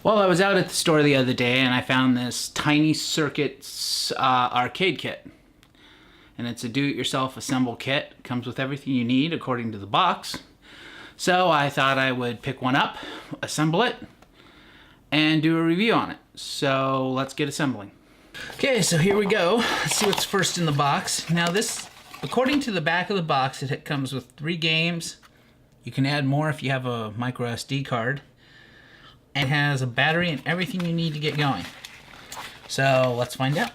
Well, I was out at the store the other day and I found this Tiny Circuits arcade kit. And it's a do-it-yourself assemble kit. It comes with everything you need according to the box. So I thought I would pick one up, assemble it, and do a review on it. So let's get assembling. Okay, so here we go. Let's see what's first in the box. Now this, according to the back of the box, it comes with 3 games. You can add more if you have a micro SD card. And has a battery and everything you need to get going. So let's find out.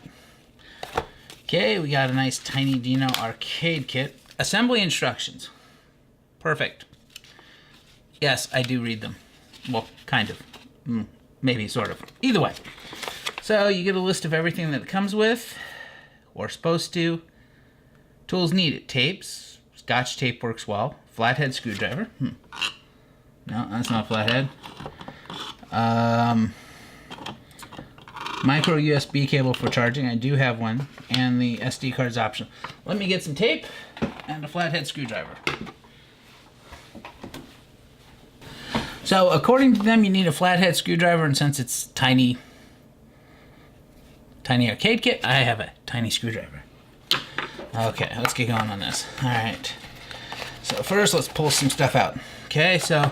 Okay, we got a nice Tiny Dino arcade kit. Assembly instructions. Perfect. Yes, I do read them. Well, kind of. Maybe, sort of. Either way. So you get a list of everything that it comes with, or supposed to. Tools needed. Tapes. Scotch tape works well. Flathead screwdriver. No, that's not a flathead. Micro USB cable for charging. I do have one, and the SD card's optional. Let me get some tape and a flathead screwdriver. So according to them, you need a flathead screwdriver, and since it's tiny arcade kit, I have a tiny screwdriver. Okay, let's get going on this. All right. So first, let's pull some stuff out. Okay, so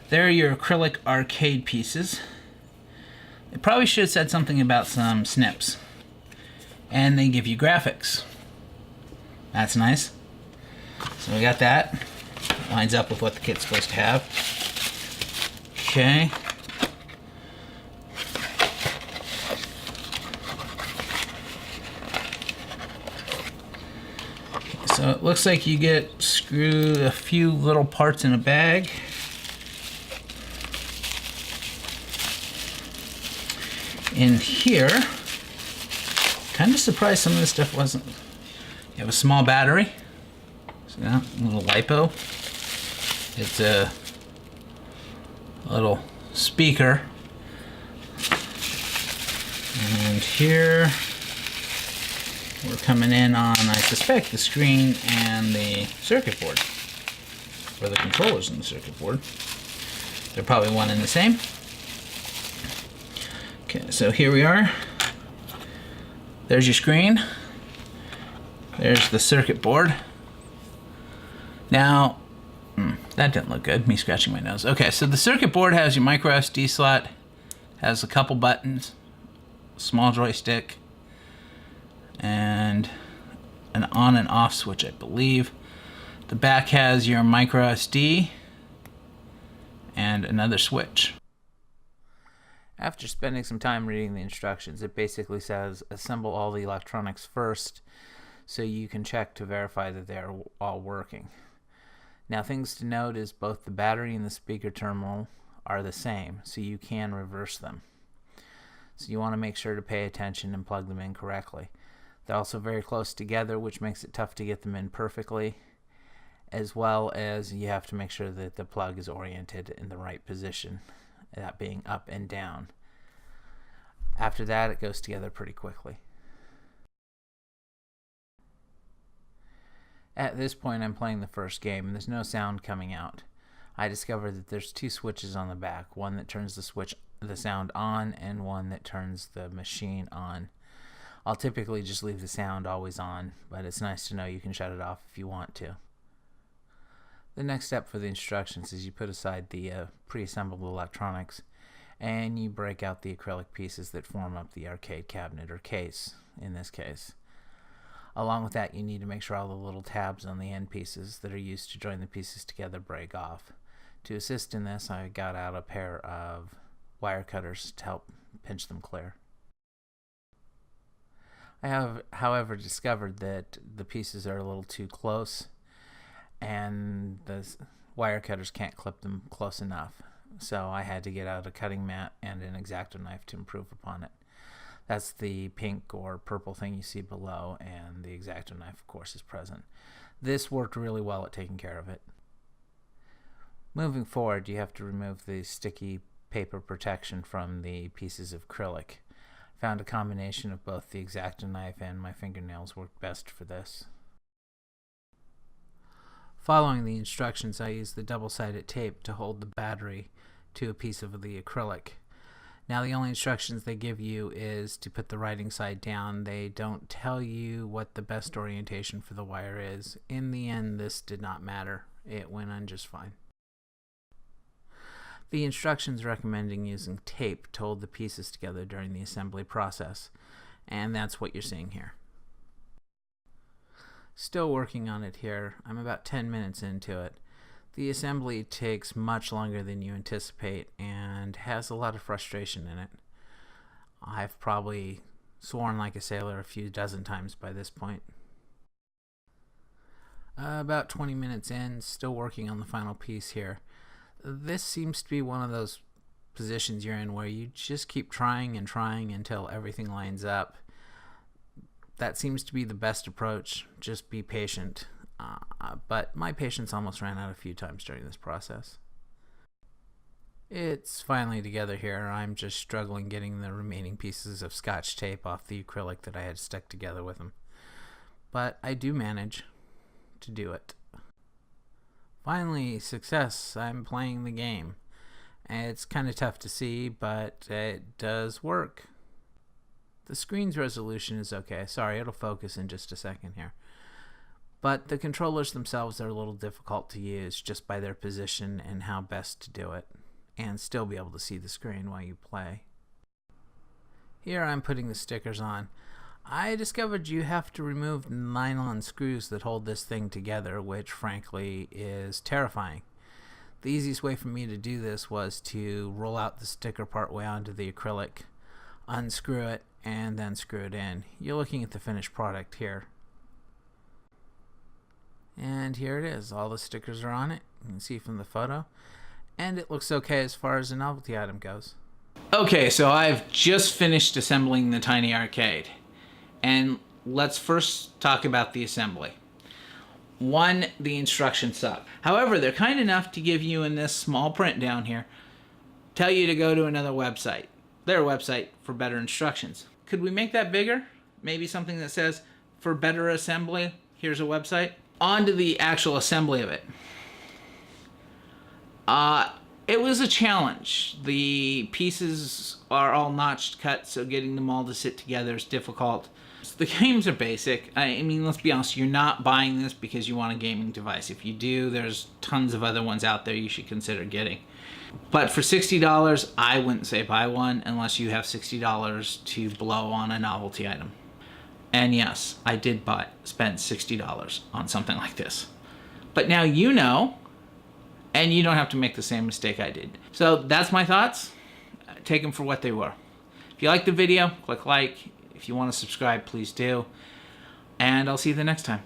there are your acrylic arcade pieces. It probably should have said something about some snips. And they give you graphics. That's nice. So we got that. Lines up with what the kit's supposed to have. Okay. So it looks like you get screwed a few little parts in a bag. In here, kind of surprised some of this stuff wasn't. You have a small battery. See that? A little LiPo. It's a little speaker. And here, we're coming in on, I suspect, the screen and the circuit board. Or the controllers in the circuit board. They're probably one and the same. Okay, so here we are. There's your screen. There's the circuit board. Now, that didn't look good, me scratching my nose. Okay, so the circuit board has your micro SD slot, has a couple buttons, a small joystick, and an on and off switch, I believe. The back has your micro SD and another switch. After spending some time reading the instructions, it basically says assemble all the electronics first so you can check to verify that they're all working. Now, things to note is both the battery and the speaker terminal are the same, so you can reverse them. So you want to make sure to pay attention and plug them in correctly. They're also very close together, which makes it tough to get them in perfectly, as well as you have to make sure that the plug is oriented in the right position, that being up and down. After that, it goes together pretty quickly. At this point, I'm playing the first game, and there's no sound coming out. I discovered that there's 2 switches on the back, one that turns the sound on, and one that turns the machine on. I'll typically just leave the sound always on, but it's nice to know you can shut it off if you want to. The next step for the instructions is you put aside the pre-assembled electronics and you break out the acrylic pieces that form up the arcade cabinet, or case in this case. Along with that, you need to make sure all the little tabs on the end pieces that are used to join the pieces together break off. To assist in this, I got out a pair of wire cutters to help pinch them clear. I have, however, discovered that the pieces are a little too close and the wire cutters can't clip them close enough, so I had to get out a cutting mat and an X-Acto knife to improve upon it. That's the pink or purple thing you see below, and the X-Acto knife, of course, is present. This worked really well at taking care of it. Moving forward, you have to remove the sticky paper protection from the pieces of acrylic. Found a combination of both the X-Acto knife and my fingernails worked best for this. Following the instructions, I used the double-sided tape to hold the battery to a piece of the acrylic. Now the only instructions they give you is to put the writing side down. They don't tell you what the best orientation for the wire is. In the end, this did not matter. It went on just fine. The instructions recommending using tape to hold the pieces together during the assembly process, and that's what you're seeing here. Still working on it here. I'm about 10 minutes into it. The assembly takes much longer than you anticipate and has a lot of frustration in it. I've probably sworn like a sailor a few dozen times by this point. About 20 minutes in, still working on the final piece here. This seems to be one of those positions you're in where you just keep trying and trying until everything lines up. That seems to be the best approach. Just be patient. But my patience almost ran out a few times during this process. It's finally together here. I'm just struggling getting the remaining pieces of Scotch tape off the acrylic that I had stuck together with them. But I do manage to do it. Finally, success. I'm playing the game. It's kind of tough to see, but it does work. The screen's resolution is okay. Sorry, it'll focus in just a second here. But the controllers themselves are a little difficult to use just by their position and how best to do it, and still be able to see the screen while you play. Here I'm putting the stickers on. I discovered you have to remove nylon screws that hold this thing together, which frankly is terrifying. The easiest way for me to do this was to roll out the sticker part way onto the acrylic, unscrew it, and then screw it in. You're looking at the finished product here. And here it is. All the stickers are on it. You can see from the photo. And it looks okay as far as a novelty item goes. Okay, so I've just finished assembling the Tiny Arcade. And let's first talk about the assembly. One, the instructions suck. However, they're kind enough to give you in this small print down here, tell you to go to another website. Their website for better instructions. Could we make that bigger? Maybe something that says, for better assembly, here's a website. On to the actual assembly of it. It was a challenge. The pieces are all notched cut, so getting them all to sit together is difficult. So the games are basic. I mean, let's be honest, you're not buying this because you want a gaming device. If you do, there's tons of other ones out there you should consider getting. But for $60, I wouldn't say buy one unless you have $60 to blow on a novelty item. And yes, I did spend $60 on something like this. But now you know, and you don't have to make the same mistake I did. So that's my thoughts. Take them for what they were. If you like the video, click like. If you want to subscribe, please do. And I'll see you the next time.